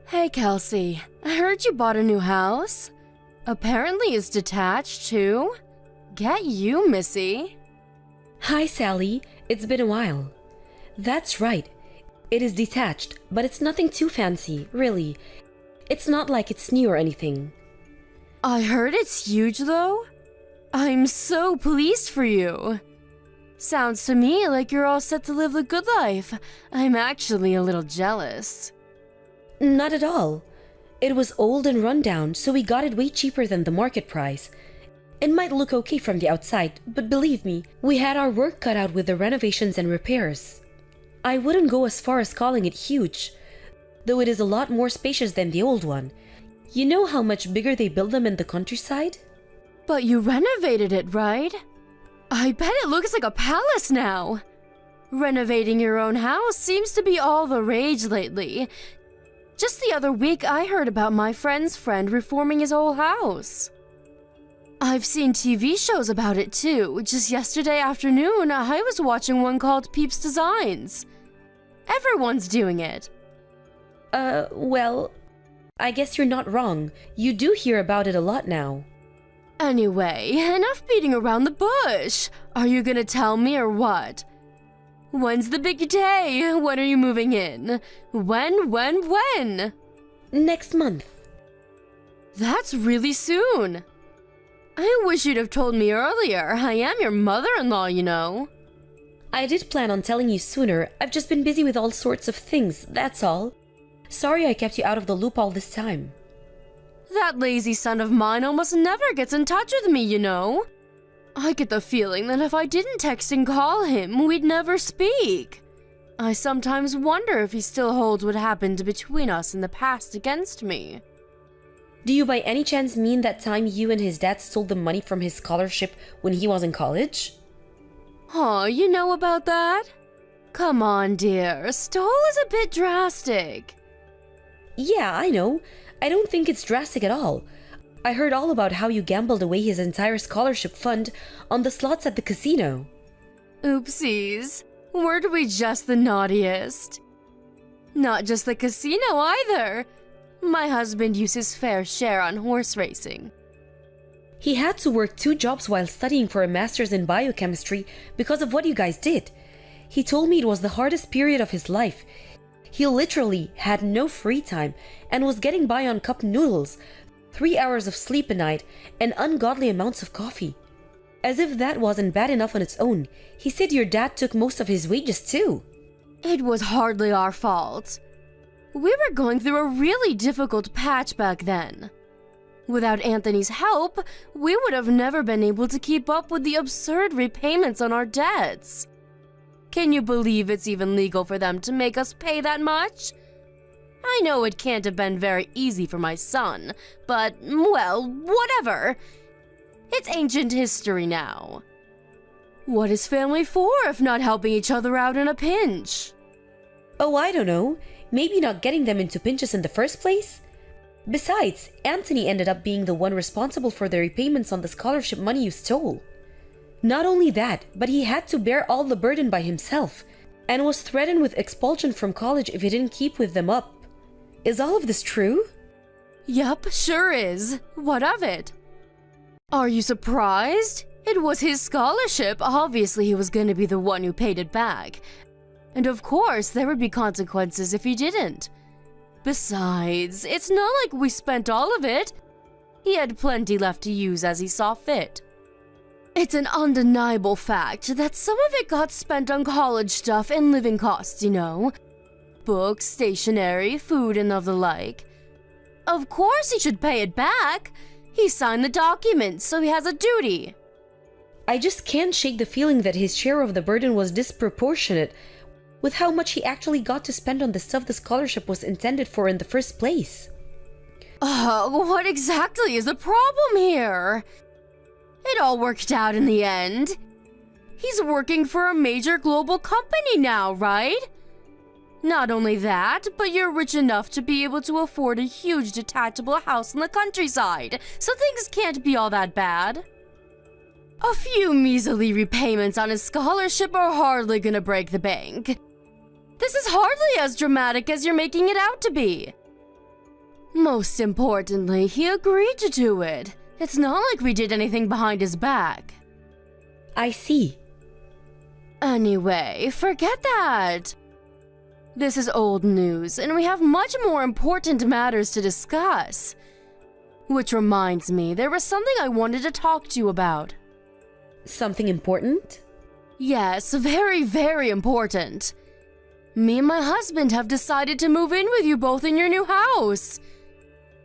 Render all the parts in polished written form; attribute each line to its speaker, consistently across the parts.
Speaker 1: Hey, Kelsey. I heard you bought a new house. Apparently it's detached, too. Get you, Missy.
Speaker 2: Hi, Sally. It's been a while. That's right. It is detached, but it's nothing too fancy, really. It's not like it's new or anything.
Speaker 1: I heard it's huge, though. I'm so pleased for you. Sounds to me like you're all set to live the good life. I'm actually a little jealous.
Speaker 2: Not at all. It was old and run down, so we got it way cheaper than the market price. It might look okay from the outside, but believe me, we had our work cut out with the renovations and repairs. I wouldn't go as far as calling it huge, though it is a lot more spacious than the old one. You know how much bigger they build them in the countryside?
Speaker 1: But you renovated it, right? I bet it looks like a palace now. Renovating your own house seems to be all the rage lately. Just the other week, I heard about my friend's friend reforming his whole house. I've seen TV shows about it too. Just yesterday afternoon, I was watching one called Peeps Designs. Everyone's doing it.
Speaker 2: Well, I guess you're not wrong. You do hear about it a lot now.
Speaker 1: Anyway, enough beating around the bush. Are you gonna tell me or what? When's the big day? When are you moving in? When?
Speaker 2: Next month.
Speaker 1: That's really soon. I wish you'd have told me earlier. I am your mother-in-law, you know.
Speaker 2: I did plan on telling you sooner. I've just been busy with all sorts of things, that's all. Sorry I kept you out of the loop all this time.
Speaker 1: That lazy son of mine almost never gets in touch with me, you know. I get the feeling that if I didn't text and call him, we'd never speak. I sometimes wonder if he still holds what happened between us in the past against me.
Speaker 2: Do you by any chance mean that time you and his dad stole the money from his scholarship when he was in college?
Speaker 1: Oh, you know about that? Come on, dear. Stole is a bit drastic.
Speaker 2: Yeah, I know. I don't think it's drastic at all. I heard all about how you gambled away his entire scholarship fund on the slots at the casino.
Speaker 1: Oopsies. Weren't we just the naughtiest? Not just the casino either. My husband used his fair share on horse racing.
Speaker 2: He had to work 2 jobs while studying for a master's in biochemistry because of what you guys did. He told me it was the hardest period of his life. He literally had no free time and was getting by on cup noodles, 3 hours of sleep a night, and ungodly amounts of coffee. As if that wasn't bad enough on its own, he said your dad took most of his wages too.
Speaker 1: It was hardly our fault. We were going through a really difficult patch back then. Without Anthony's help, we would have never been able to keep up with the absurd repayments on our debts. Can you believe it's even legal for them to make us pay that much? I know it can't have been very easy for my son, but, well, whatever. It's ancient history now. What is family for if not helping each other out in a pinch?
Speaker 2: Oh, I don't know. Maybe not getting them into pinches in the first place? Besides, Anthony ended up being the one responsible for the repayments on the scholarship money you stole. Not only that, but he had to bear all the burden by himself, and was threatened with expulsion from college if he didn't keep with them up. Is all of this true?
Speaker 1: Yup, sure is. What of it? Are you surprised? It was his scholarship. Obviously, he was going to be the one who paid it back. And of course, there would be consequences if he didn't. Besides, it's not like we spent all of it. He had plenty left to use as he saw fit. It's an undeniable fact that some of it got spent on college stuff and living costs, you know. Books, stationery, food, and of the like. Of course he should pay it back. He signed the documents, so he has a duty.
Speaker 2: I just can't shake the feeling that his share of the burden was disproportionate with how much he actually got to spend on the stuff the scholarship was intended for in the first place.
Speaker 1: What exactly is the problem here? It all worked out in the end. He's working for a major global company now, right? Not only that, but you're rich enough to be able to afford a huge detachable house in the countryside, so things can't be all that bad. A few measly repayments on his scholarship are hardly gonna break the bank. This is hardly as dramatic as you're making it out to be. Most importantly, he agreed to do it. It's not like we did anything behind his back.
Speaker 2: I see.
Speaker 1: Anyway, forget that. This is old news, and we have much more important matters to discuss. Which reminds me, there was something I wanted to talk to you about.
Speaker 2: Something important?
Speaker 1: Yes, very, very important. Me and my husband have decided to move in with you both in your new house.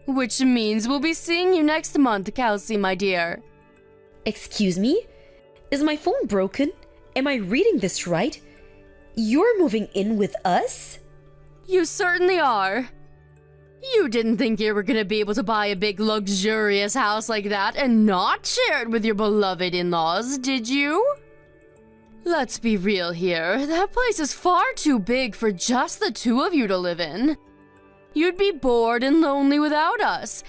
Speaker 1: Which means we'll be seeing you next month, Kelsey, my dear.
Speaker 2: Excuse me? Is my phone broken? Am I reading this right? You're moving in with us?
Speaker 1: You certainly are. You didn't think you were gonna be able to buy a big luxurious house like that and not share it with your beloved in-laws, did you? Let's be real here, that place is far too big for just the two of you to live in. You'd be bored and lonely without us.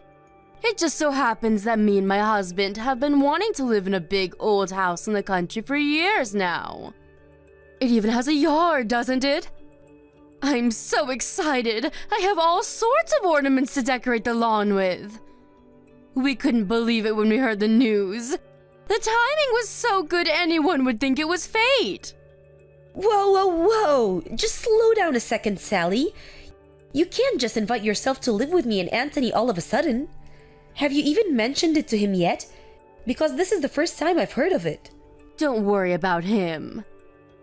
Speaker 1: It just so happens that me and my husband have been wanting to live in a big old house in the country for years now. It even has a yard, doesn't it? I'm so excited! I have all sorts of ornaments to decorate the lawn with. We couldn't believe it when we heard the news. The timing was so good anyone would think it was fate.
Speaker 2: Whoa, whoa, whoa! Just slow down a second, Sally. You can't just invite yourself to live with me and Anthony all of a sudden. Have you even mentioned it to him yet? Because this is the first time I've heard of it.
Speaker 1: Don't worry about him.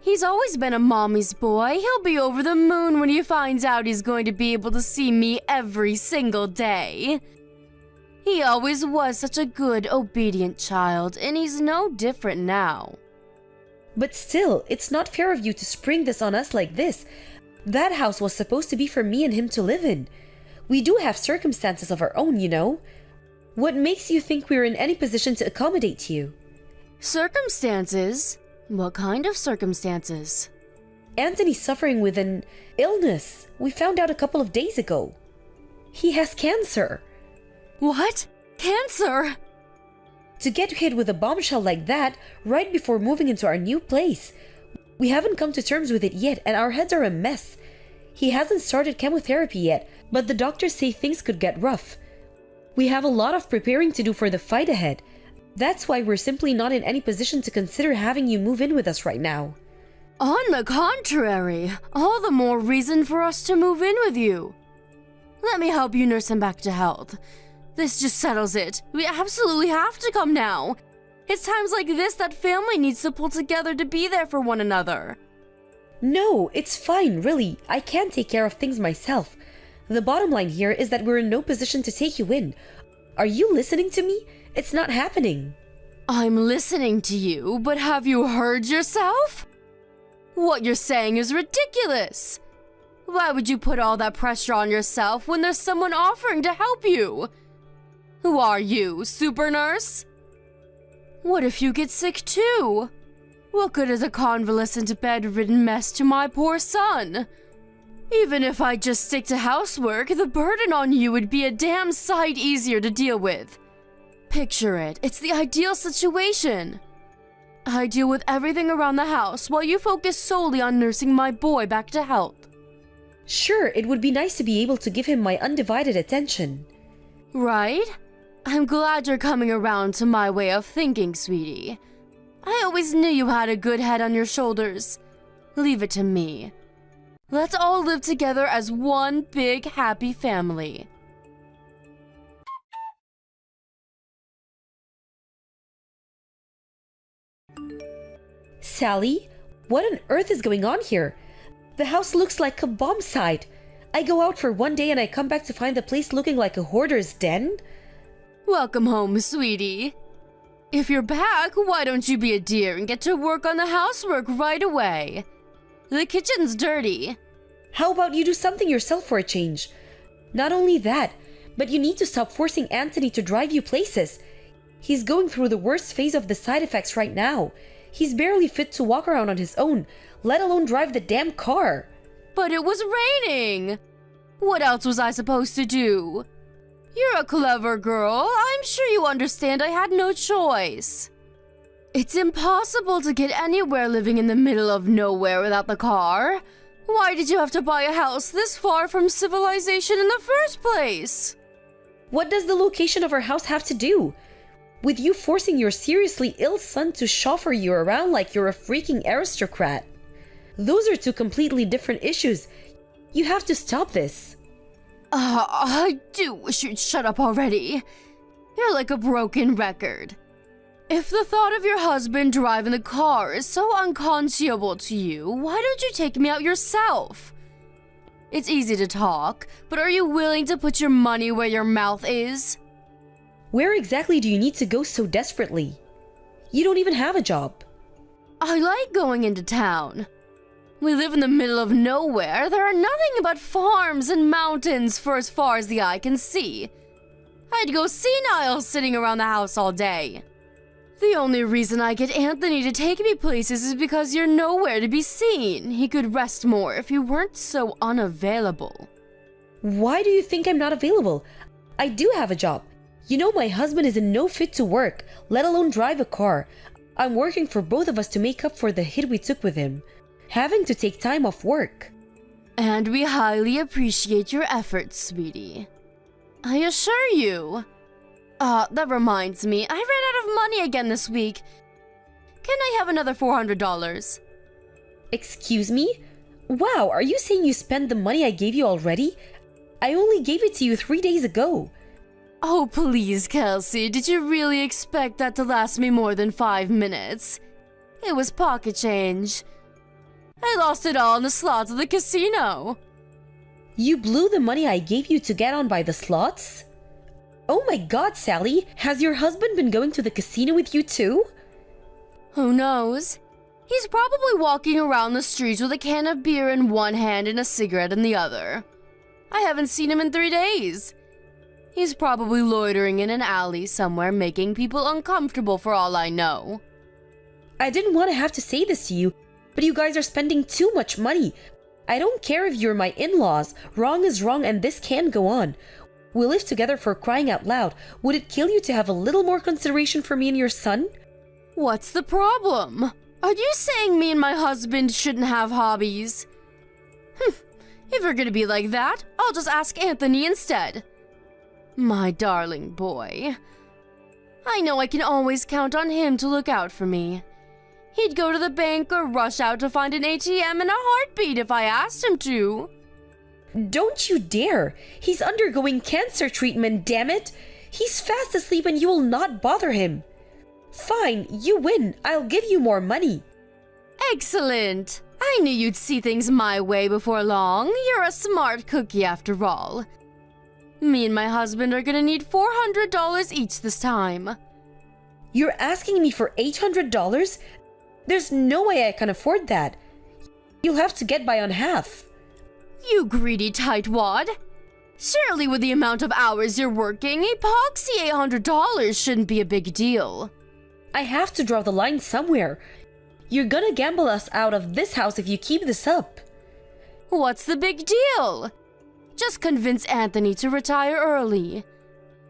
Speaker 1: He's always been a mommy's boy. He'll be over the moon when he finds out he's going to be able to see me every single day. He always was such a good, obedient child, and he's no different now.
Speaker 2: But still, it's not fair of you to spring this on us like this. That house was supposed to be for me and him to live in. We do have circumstances of our own, you know. What makes you think we're in any position to accommodate you?
Speaker 1: Circumstances? What kind of circumstances?
Speaker 2: Anthony's suffering with an illness. We found out a couple of days ago. He has cancer.
Speaker 1: What? Cancer?
Speaker 2: To get hit with a bombshell like that right before moving into our new place. We haven't come to terms with it yet, and our heads are a mess. He hasn't started chemotherapy yet, but the doctors say things could get rough. We have a lot of preparing to do for the fight ahead. That's why we're simply not in any position to consider having you move in with us right now.
Speaker 1: On the contrary, all the more reason for us to move in with you. Let me help you nurse him back to health. This just settles it. We absolutely have to come now. It's times like this that family needs to pull together to be there for one another.
Speaker 2: No, it's fine, really. I can take care of things myself. The bottom line here is that we're in no position to take you in. Are you listening to me? It's not happening.
Speaker 1: I'm listening to you, but have you heard yourself? What you're saying is ridiculous. Why would you put all that pressure on yourself when there's someone offering to help you? Who are you, super nurse? What if you get sick too? What good is a convalescent bedridden mess to my poor son? Even if I just stick to housework, the burden on you would be a damn sight easier to deal with. Picture it, it's the ideal situation. I deal with everything around the house while you focus solely on nursing my boy back to health.
Speaker 2: Sure, it would be nice to be able to give him my undivided attention.
Speaker 1: Right? I'm glad you're coming around to my way of thinking, sweetie. I always knew you had a good head on your shoulders. Leave it to me. Let's all live together as one big happy family.
Speaker 2: Sally, what on earth is going on here? The house looks like a bomb site. I go out for one day and I come back to find the place looking like a hoarder's den?
Speaker 1: Welcome home, sweetie. If you're back, why don't you be a dear and get to work on the housework right away? The kitchen's dirty.
Speaker 2: How about you do something yourself for a change? Not only that, but you need to stop forcing Anthony to drive you places. He's going through the worst phase of the side effects right now. He's barely fit to walk around on his own, let alone drive the damn car.
Speaker 1: But it was raining. What else was I supposed to do? You're a clever girl. I'm sure you understand I had no choice. It's impossible to get anywhere living in the middle of nowhere without the car. Why did you have to buy a house this far from civilization in the first place?
Speaker 2: What does the location of our house have to do with you forcing your seriously ill son to chauffeur you around like you're a freaking aristocrat? Those are two completely different issues. You have to stop this.
Speaker 1: I do wish you'd shut up already. You're like a broken record. If the thought of your husband driving the car is so unconscionable to you, why don't you take me out yourself? It's easy to talk, but are you willing to put your money where your mouth is?
Speaker 2: Where exactly do you need to go so desperately? You don't even have a job.
Speaker 1: I like going into town. We live in the middle of nowhere. There are nothing but farms and mountains for as far as the eye can see. I'd go senile sitting around the house all day. The only reason I get Anthony to take me places is because you're nowhere to be seen. He could rest more if you weren't so unavailable.
Speaker 2: Why do you think I'm not available? I do have a job. You know, my husband is in no fit to work, let alone drive a car. I'm working for both of us to make up for the hit we took with him, having to take time off work.
Speaker 1: And we highly appreciate your efforts, sweetie. I assure you. That reminds me, I ran out of money again this week. Can I have another $400?
Speaker 2: Excuse me? Wow, are you saying you spent the money I gave you already? I only gave it to you 3 days ago.
Speaker 1: Oh, please, Kelsey, did you really expect that to last me more than 5 minutes? It was pocket change. I lost it all in the slots of the casino.
Speaker 2: You blew the money I gave you to get on by the slots? Oh my god, Sally, has your husband been going to the casino with you too?
Speaker 1: Who knows? He's probably walking around the streets with a can of beer in one hand and a cigarette in the other. I haven't seen him in 3 days. He's probably loitering in an alley somewhere, making people uncomfortable for all I know.
Speaker 2: I didn't want to have to say this to you, but you guys are spending too much money. I don't care if you're my in-laws. Wrong is wrong and this can't go on. We live together, for crying out loud. Would it kill you to have a little more consideration for me and your son?
Speaker 1: What's the problem? Are you saying me and my husband shouldn't have hobbies? If you're gonna be like that, I'll just ask Anthony instead. My darling boy. I know I can always count on him to look out for me. He'd go to the bank or rush out to find an ATM in a heartbeat if I asked him to.
Speaker 2: Don't you dare! He's undergoing cancer treatment, damn it! He's fast asleep and you will not bother him. Fine, you win. I'll give you more money.
Speaker 1: Excellent! I knew you'd see things my way before long. You're a smart cookie after all. Me and my husband are gonna need $400 each this time.
Speaker 2: You're asking me for $800? There's no way I can afford that. You'll have to get by on half.
Speaker 1: You greedy tightwad. Surely with the amount of hours you're working, epoxy $800 shouldn't be a big deal.
Speaker 2: I have to draw the line somewhere. You're gonna gamble us out of this house if you keep this up.
Speaker 1: What's the big deal? Just convince Anthony to retire early.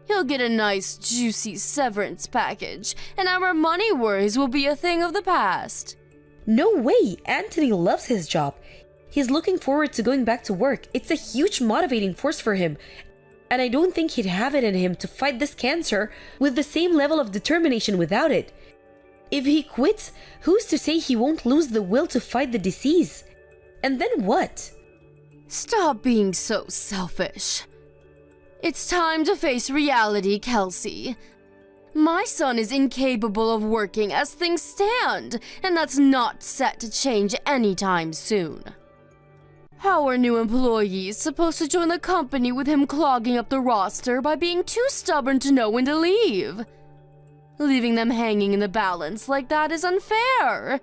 Speaker 1: He'll get a nice, juicy severance package, and our money worries will be a thing of the past.
Speaker 2: No way! Anthony loves his job. He's looking forward to going back to work. It's a huge motivating force for him. And I don't think he'd have it in him to fight this cancer with the same level of determination without it. If he quits, who's to say he won't lose the will to fight the disease? And then what?
Speaker 1: Stop being so selfish. It's time to face reality, Kelsey. My son is incapable of working as things stand, and that's not set to change anytime soon. How are new employees supposed to join the company with him clogging up the roster by being too stubborn to know when to leave? Leaving them hanging in the balance like that is unfair.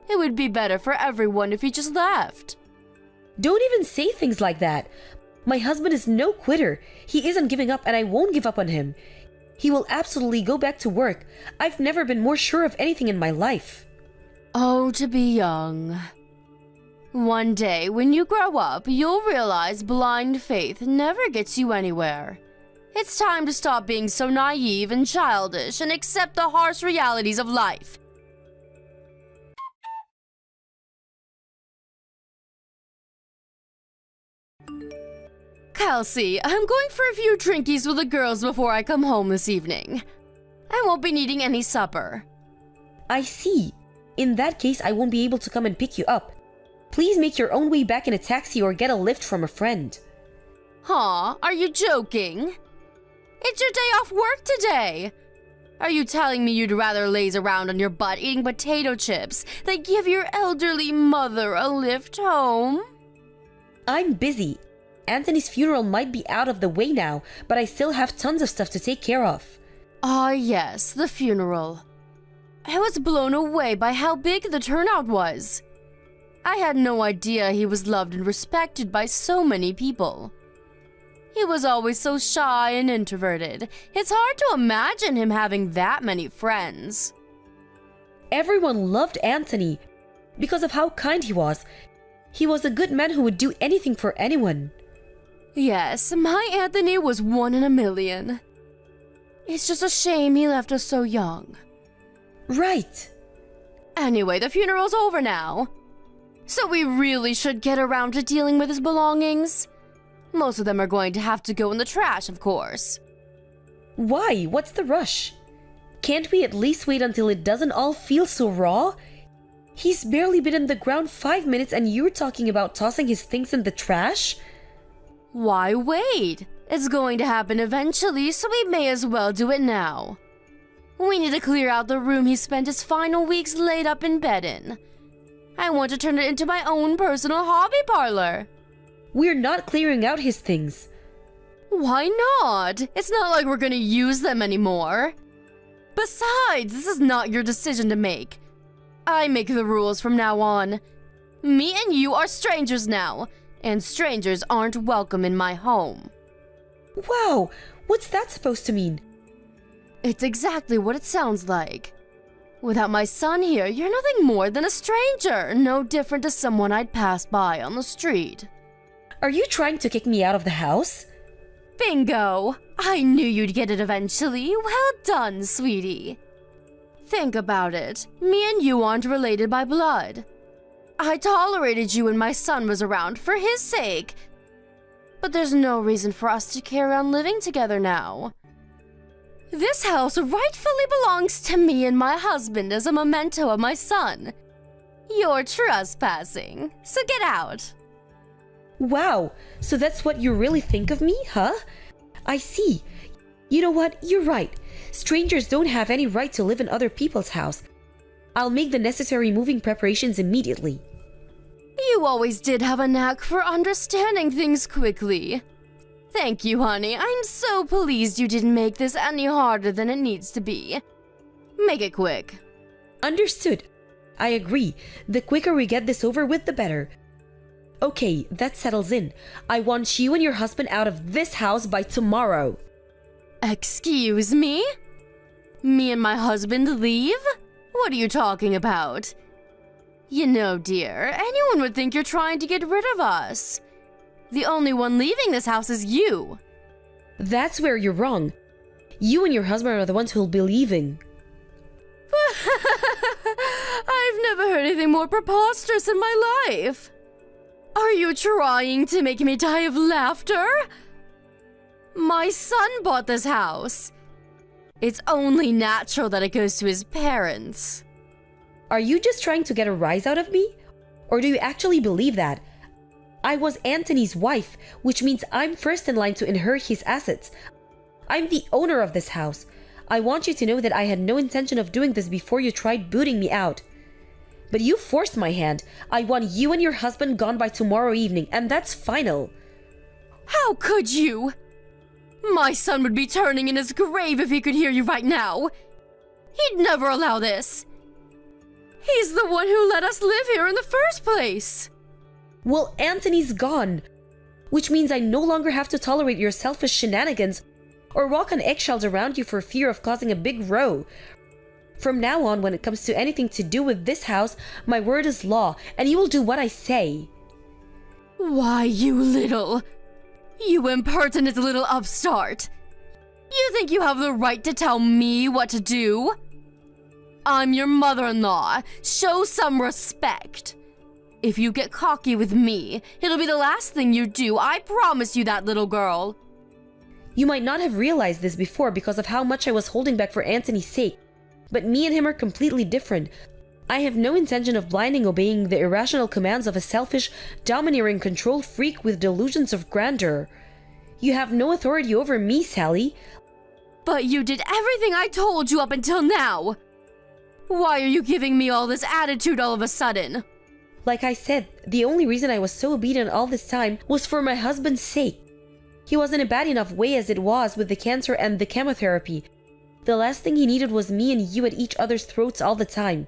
Speaker 1: It would be better for everyone if he just left.
Speaker 2: Don't even say things like that. My husband is no quitter. He isn't giving up and I won't give up on him. He will absolutely go back to work. I've never been more sure of anything in my life.
Speaker 1: Oh, to be young. One day, when you grow up, you'll realize blind faith never gets you anywhere. It's time to stop being so naive and childish and accept the harsh realities of life. Kelsey, I'm going for a few drinkies with the girls before I come home this evening. I won't be needing any supper.
Speaker 2: I see. In that case, I won't be able to come and pick you up. Please make your own way back in a taxi or get a lift from a friend.
Speaker 1: Huh? Are you joking? It's your day off work today. Are you telling me you'd rather laze around on your butt eating potato chips than give your elderly mother a lift home?
Speaker 2: I'm busy. Anthony's funeral might be out of the way now, but I still have tons of stuff to take care of.
Speaker 1: Ah, yes, the funeral. I was blown away by how big the turnout was. I had no idea he was loved and respected by so many people. He was always so shy and introverted. It's hard to imagine him having that many friends.
Speaker 2: Everyone loved Anthony because of how kind he was. He was a good man who would do anything for anyone.
Speaker 1: Yes, my Anthony was 1 in a million. It's just a shame he left us so young.
Speaker 2: Right.
Speaker 1: Anyway, the funeral's over now. So we really should get around to dealing with his belongings. Most of them are going to have to go in the trash, of course.
Speaker 2: Why? What's the rush? Can't we at least wait until it doesn't all feel so raw? He's barely been in the ground 5 minutes and you're talking about tossing his things in the trash?
Speaker 1: Why wait? It's going to happen eventually, so we may as well do it now. We need to clear out the room he spent his final weeks laid up in bed in. I want to turn it into my own personal hobby parlor.
Speaker 2: We're not clearing out his things.
Speaker 1: Why not? It's not like we're gonna use them anymore. Besides, this is not your decision to make. I make the rules from now on. Me and you are strangers now, and strangers aren't welcome in my home.
Speaker 2: Wow, what's that supposed to mean?
Speaker 1: It's exactly what it sounds like. Without my son here, you're nothing more than a stranger, no different to someone I'd pass by on the street.
Speaker 2: Are you trying to kick me out of the house?
Speaker 1: Bingo! I knew you'd get it eventually. Well done, sweetie. Think about it. Me and you aren't related by blood. I tolerated you when my son was around for his sake. But there's no reason for us to carry on living together now. This house rightfully belongs to me and my husband as a memento of my son. You're trespassing, so get out.
Speaker 2: Wow, so that's what you really think of me, huh? I see. You know what? You're right. Strangers don't have any right to live in other people's house. I'll make the necessary moving preparations immediately.
Speaker 1: You always did have a knack for understanding things quickly. Thank you, honey. I'm so pleased you didn't make this any harder than it needs to be. Make it quick.
Speaker 2: Understood. I agree. The quicker we get this over with, the better. Okay, that settles in. I want you and your husband out of this house by tomorrow.
Speaker 1: Excuse me? Me and my husband leave? What are you talking about? You know, dear, anyone would think you're trying to get rid of us. The only one leaving this house is you.
Speaker 2: That's where you're wrong. You and your husband are the ones who'll be leaving.
Speaker 1: I've never heard anything more preposterous in my life. Are you trying to make me die of laughter? My son bought this house. It's only natural that it goes to his parents.
Speaker 2: Are you just trying to get a rise out of me? Or do you actually believe that? I was Anthony's wife, which means I'm first in line to inherit his assets. I'm the owner of this house. I want you to know that I had no intention of doing this before you tried booting me out. But you forced my hand. I want you and your husband gone by tomorrow evening, and that's final.
Speaker 1: How could you? My son would be turning in his grave if he could hear you right now. He'd never allow this. He's the one who let us live here in the first place.
Speaker 2: Well, Anthony's gone, which means I no longer have to tolerate your selfish shenanigans or walk on eggshells around you for fear of causing a big row. From now on, when it comes to anything to do with this house, my word is law, and you will do what I say.
Speaker 1: Why, you impertinent little upstart. You think you have the right to tell me what to do? I'm your mother-in-law. Show some respect. If you get cocky with me, it'll be the last thing you do. I promise you that, little girl.
Speaker 2: You might not have realized this before because of how much I was holding back for Anthony's sake, but me and him are completely different. I have no intention of blindly obeying the irrational commands of a selfish, domineering, control freak with delusions of grandeur. You have no authority over me, Sally.
Speaker 1: But you did everything I told you up until now. Why are you giving me all this attitude all of a sudden?
Speaker 2: Like I said, the only reason I was so obedient all this time was for my husband's sake. He was in a bad enough way as it was with the cancer and the chemotherapy. The last thing he needed was me and you at each other's throats all the time.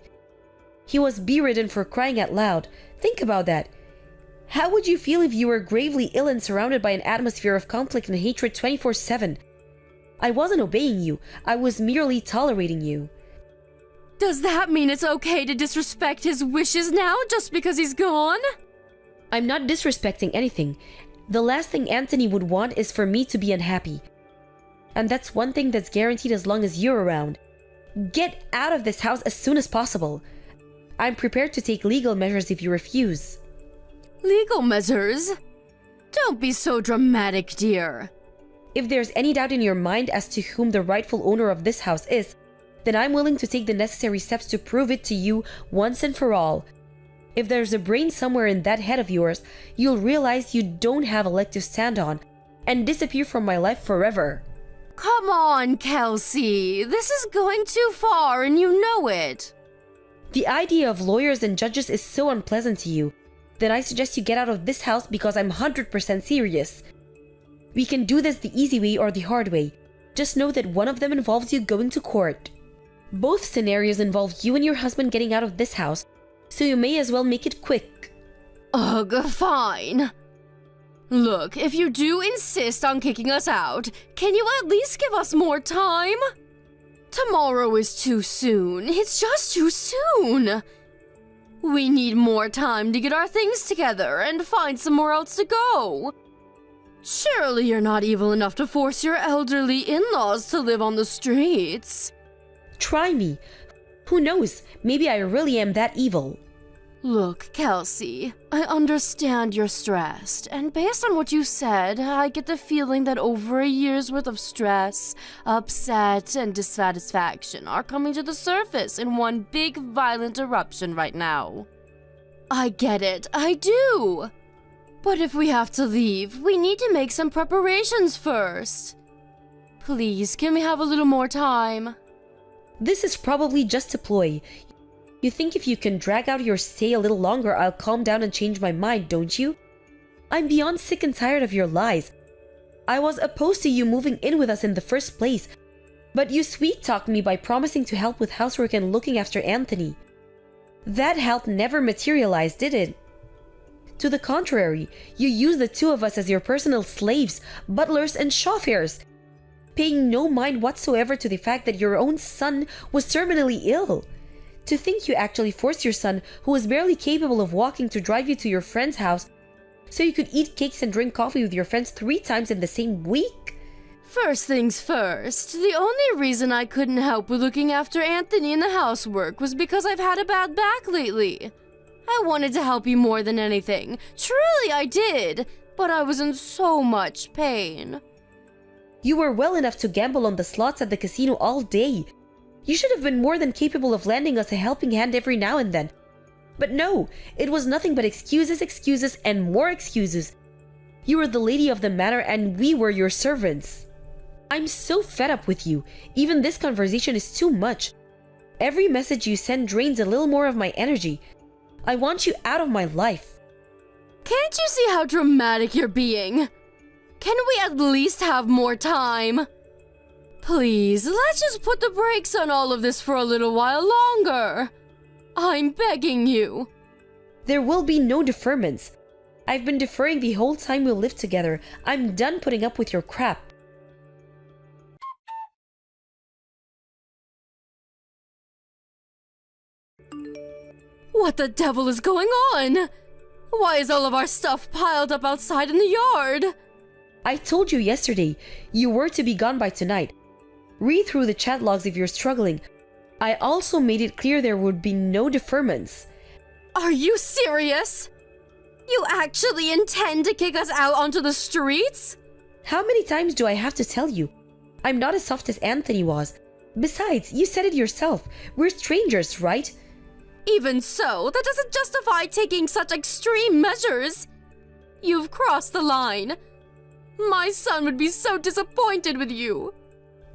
Speaker 2: He was bedridden for crying out loud. Think about that. How would you feel if you were gravely ill and surrounded by an atmosphere of conflict and hatred 24/7? I wasn't obeying you. I was merely tolerating you.
Speaker 1: Does that mean it's okay to disrespect his wishes now just because he's gone?
Speaker 2: I'm not disrespecting anything. The last thing Anthony would want is for me to be unhappy. And that's one thing that's guaranteed as long as you're around. Get out of this house as soon as possible. I'm prepared to take legal measures if you refuse.
Speaker 1: Legal measures? Don't be so dramatic, dear.
Speaker 2: If there's any doubt in your mind as to whom the rightful owner of this house is, then I'm willing to take the necessary steps to prove it to you once and for all. If there's a brain somewhere in that head of yours, you'll realize you don't have a leg to stand on and disappear from my life forever.
Speaker 1: Come on, Kelsey. This is going too far and you know it.
Speaker 2: The idea of lawyers and judges is so unpleasant to you, then I suggest you get out of this house because I'm 100% serious. We can do this the easy way or the hard way. Just know that one of them involves you going to court. Both scenarios involve you and your husband getting out of this house, so you may as well make it quick.
Speaker 1: Ugh, fine. Look, if you do insist on kicking us out, can you at least give us more time? Tomorrow is too soon. It's just too soon. We need more time to get our things together and find somewhere else to go. Surely you're not evil enough to force your elderly in-laws to live on the streets.
Speaker 2: Try me. Who knows? Maybe I really am that evil.
Speaker 1: Look, Kelsey, I understand you're stressed, and based on what you said, I get the feeling that over a year's worth of stress, upset, and dissatisfaction are coming to the surface in one big violent eruption right now. I get it, I do! But if we have to leave, we need to make some preparations first. Please, can we have a little more time?
Speaker 2: This is probably just a ploy. You think if you can drag out your stay a little longer, I'll calm down and change my mind, don't you? I'm beyond sick and tired of your lies. I was opposed to you moving in with us in the first place, but you sweet-talked me by promising to help with housework and looking after Anthony. That help never materialized, did it? To the contrary, you used the two of us as your personal slaves, butlers, and chauffeurs, paying no mind whatsoever to the fact that your own son was terminally ill. To think you actually forced your son, who was barely capable of walking, to drive you to your friend's house so you could eat cakes and drink coffee with your friends 3 times in the same week?
Speaker 1: First things first, the only reason I couldn't help with looking after Anthony in the housework was because I've had a bad back lately. I wanted to help you more than anything. Truly I did, but I was in so much pain.
Speaker 2: You were well enough to gamble on the slots at the casino all day. You should have been more than capable of lending us a helping hand every now and then. But no, it was nothing but excuses, excuses, and more excuses. You were the lady of the manor and we were your servants. I'm so fed up with you. Even this conversation is too much. Every message you send drains a little more of my energy. I want you out of my life.
Speaker 1: Can't you see how dramatic you're being? Can we at least have more time? Please, let's just put the brakes on all of this for a little while longer. I'm begging you.
Speaker 2: There will be no deferments. I've been deferring the whole time we'll live together. I'm done putting up with your crap.
Speaker 1: What the devil is going on? Why is all of our stuff piled up outside in the yard?
Speaker 2: I told you yesterday, you were to be gone by tonight. Read through the chat logs if you're struggling. I also made it clear there would be no deferments.
Speaker 1: Are you serious? You actually intend to kick us out onto the streets?
Speaker 2: How many times do I have to tell you? I'm not as soft as Anthony was. Besides, you said it yourself. We're strangers, right?
Speaker 1: Even so, that doesn't justify taking such extreme measures. You've crossed the line. My son would be so disappointed with you.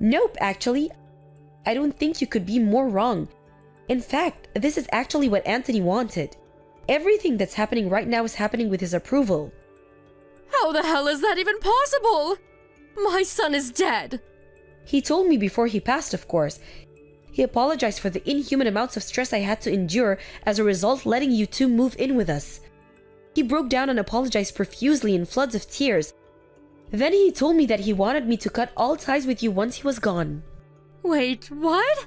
Speaker 2: Nope, actually. I don't think you could be more wrong. In fact, this is actually what Anthony wanted. Everything that's happening right now is happening with his approval.
Speaker 1: How the hell is that even possible? My son is dead.
Speaker 2: He told me before he passed, of course. He apologized for the inhuman amounts of stress I had to endure as a result letting you two move in with us. He broke down and apologized profusely in floods of tears. Then he told me that he wanted me to cut all ties with you once he was gone.
Speaker 1: Wait, what?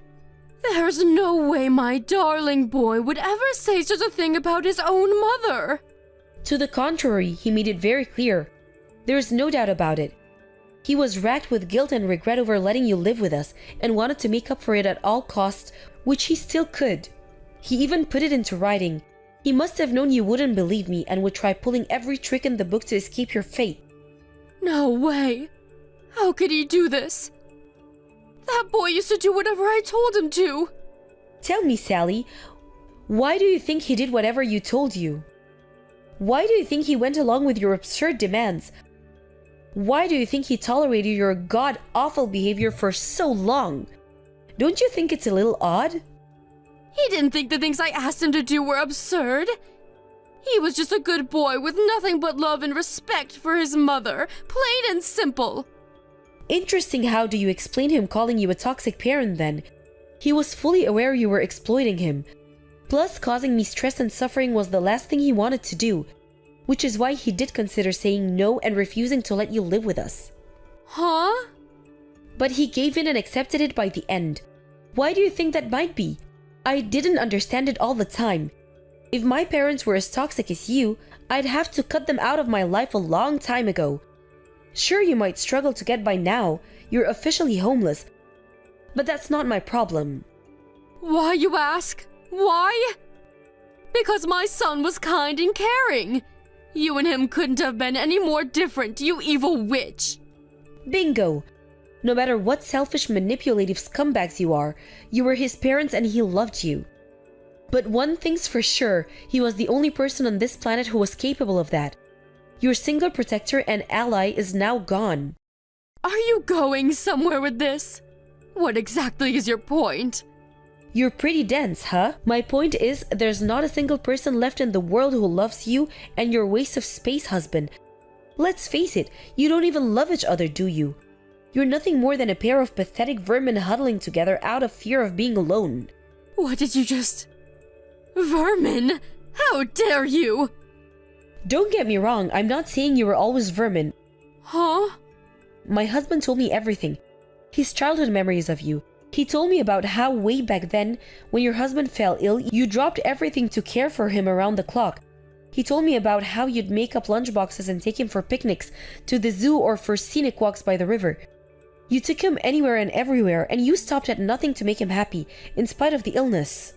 Speaker 1: There's no way my darling boy would ever say such a thing about his own mother.
Speaker 2: To the contrary, he made it very clear. There is no doubt about it. He was racked with guilt and regret over letting you live with us and wanted to make up for it at all costs, which he still could. He even put it into writing. He must have known you wouldn't believe me and would try pulling every trick in the book to escape your fate.
Speaker 1: No way. How could he do this? That boy used to do whatever I told him to.
Speaker 2: Tell me, Sally, why do you think he did whatever you told you? Why do you think he went along with your absurd demands? Why do you think he tolerated your god-awful behavior for so long? Don't you think it's a little odd?
Speaker 1: He didn't think the things I asked him to do were absurd. He was just a good boy with nothing but love and respect for his mother, plain and simple.
Speaker 2: Interesting. How do you explain him calling you a toxic parent then? He was fully aware you were exploiting him. Plus, causing me stress and suffering was the last thing he wanted to do, which is why he did consider saying no and refusing to let you live with us.
Speaker 1: Huh?
Speaker 2: But he gave in and accepted it by the end. Why do you think that might be? I didn't understand it all the time. If my parents were as toxic as you, I'd have to cut them out of my life a long time ago. Sure, you might struggle to get by now. You're officially homeless. But that's not my problem.
Speaker 1: Why, you ask? Why? Because my son was kind and caring. You and him couldn't have been any more different, you evil witch.
Speaker 2: Bingo! No matter what selfish, manipulative scumbags you are, you were his parents and he loved you. But one thing's for sure, he was the only person on this planet who was capable of that. Your single protector and ally is now gone.
Speaker 1: Are you going somewhere with this? What exactly is your point?
Speaker 2: You're pretty dense, huh? My point is, there's not a single person left in the world who loves you and your waste of space husband. Let's face it, you don't even love each other, do you? You're nothing more than a pair of pathetic vermin huddling together out of fear of being alone.
Speaker 1: What did you just... Vermin? How dare you?
Speaker 2: Don't get me wrong, I'm not saying you were always vermin.
Speaker 1: Huh?
Speaker 2: My husband told me everything. His childhood memories of you. He told me about how way back then, when your husband fell ill, you dropped everything to care for him around the clock. He told me about how you'd make up lunchboxes and take him for picnics, to the zoo or for scenic walks by the river. You took him anywhere and everywhere, and you stopped at nothing to make him happy, in spite of the illness.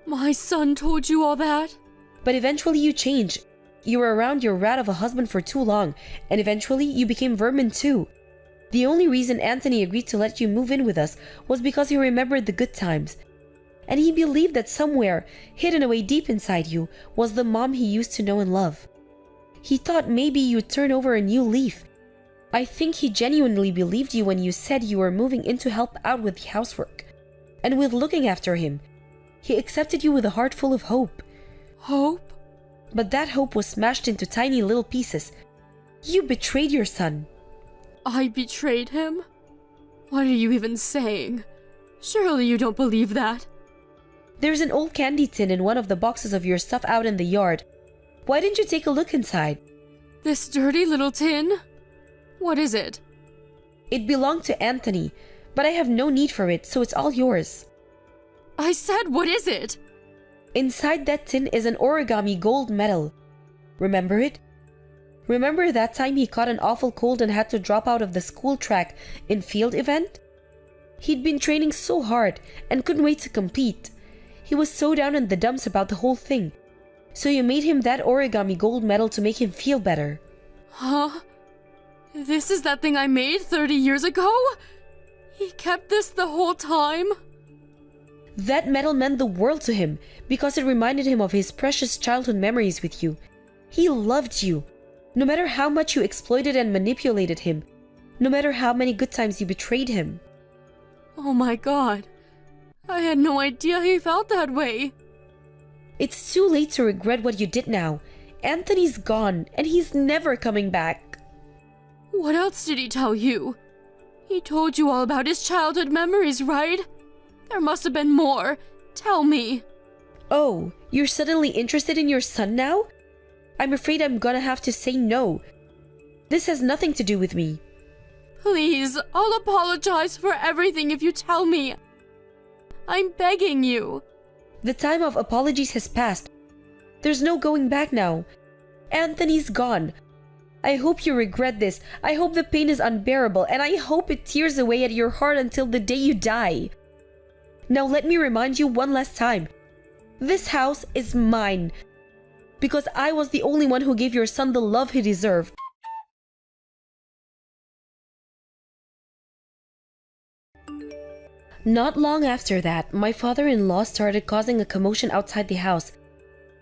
Speaker 1: My son told you all that?
Speaker 2: But eventually you changed. You were around your rat of a husband for too long, and eventually you became vermin too. The only reason Anthony agreed to let you move in with us was because he remembered the good times. And he believed that somewhere, hidden away deep inside you, was the mom he used to know and love. He thought maybe you'd turn over a new leaf. I think he genuinely believed you when you said you were moving in to help out with the housework. And with looking after him. He accepted you with a heart full of hope.
Speaker 1: Hope?
Speaker 2: But that hope was smashed into tiny little pieces. You betrayed your son.
Speaker 1: I betrayed him? What are you even saying? Surely you don't believe that.
Speaker 2: There's an old candy tin in one of the boxes of your stuff out in the yard. Why didn't you take a look inside?
Speaker 1: This dirty little tin? What is it?
Speaker 2: It belonged to Anthony, but I have no need for it, so it's all yours.
Speaker 1: I said, what is it?
Speaker 2: Inside that tin is an origami gold medal. Remember it? Remember that time he caught an awful cold and had to drop out of the school track in field event? He'd been training so hard and couldn't wait to compete. He was so down in the dumps about the whole thing. So you made him that origami gold medal to make him feel better.
Speaker 1: Huh? This is that thing I made 30 years ago? He kept this the whole time?
Speaker 2: That medal meant the world to him because it reminded him of his precious childhood memories with you. He loved you. No matter how much you exploited and manipulated him, no matter how many good times you betrayed him.
Speaker 1: Oh my god. I had no idea he felt that way.
Speaker 2: It's too late to regret what you did now. Anthony's gone, and he's never coming back.
Speaker 1: What else did he tell you? He told you all about his childhood memories, right? There must have been more. Tell me.
Speaker 2: Oh, you're suddenly interested in your son now? I'm afraid I'm gonna have to say no. This has nothing to do with me.
Speaker 1: Please, I'll apologize for everything if you tell me. I'm begging you.
Speaker 2: The time of apologies has passed. There's no going back now. Anthony's gone. I hope you regret this. I hope the pain is unbearable, and I hope it tears away at your heart until the day you die. Now let me remind you one last time. This house is mine. Because I was the only one who gave your son the love he deserved. Not long after that, my father-in-law started causing a commotion outside the house,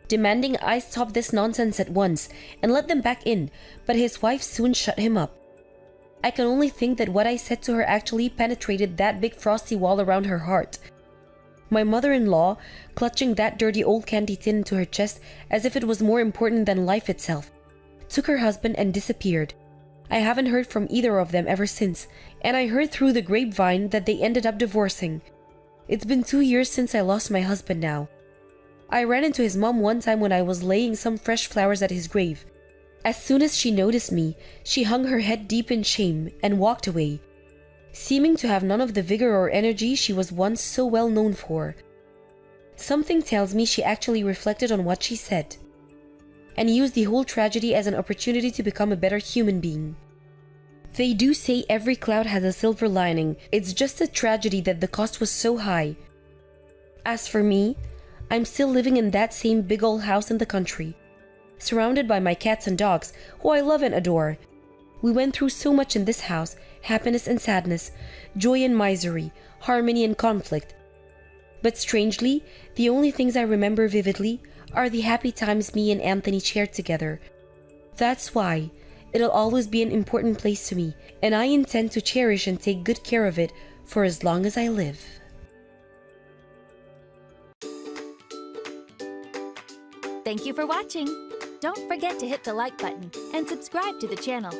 Speaker 2: demanding I stop this nonsense at once and let them back in, but his wife soon shut him up. I can only think that what I said to her actually penetrated that big frosty wall around her heart. My mother-in-law, clutching that dirty old candy tin into her chest as if it was more important than life itself, took her husband and disappeared. I haven't heard from either of them ever since, and I heard through the grapevine that they ended up divorcing. It's been 2 years since I lost my husband now. I ran into his mom one time when I was laying some fresh flowers at his grave. As soon as she noticed me, she hung her head deep in shame and walked away, seeming to have none of the vigor or energy she was once so well known for. Something tells me she actually reflected on what she said, and used the whole tragedy as an opportunity to become a better human being. They do say every cloud has a silver lining. It's just a tragedy that the cost was so high. As for me, I'm still living in that same big old house in the country, surrounded by my cats and dogs, who I love and adore. We went through so much in this house, happiness and sadness, joy and misery, harmony and conflict. But strangely, the only things I remember vividly are the happy times me and Anthony shared together. That's why it'll always be an important place to me, and I intend to cherish and take good care of it for as long as I live.
Speaker 3: Thank you for watching. Don't forget to hit the like button and subscribe to the channel.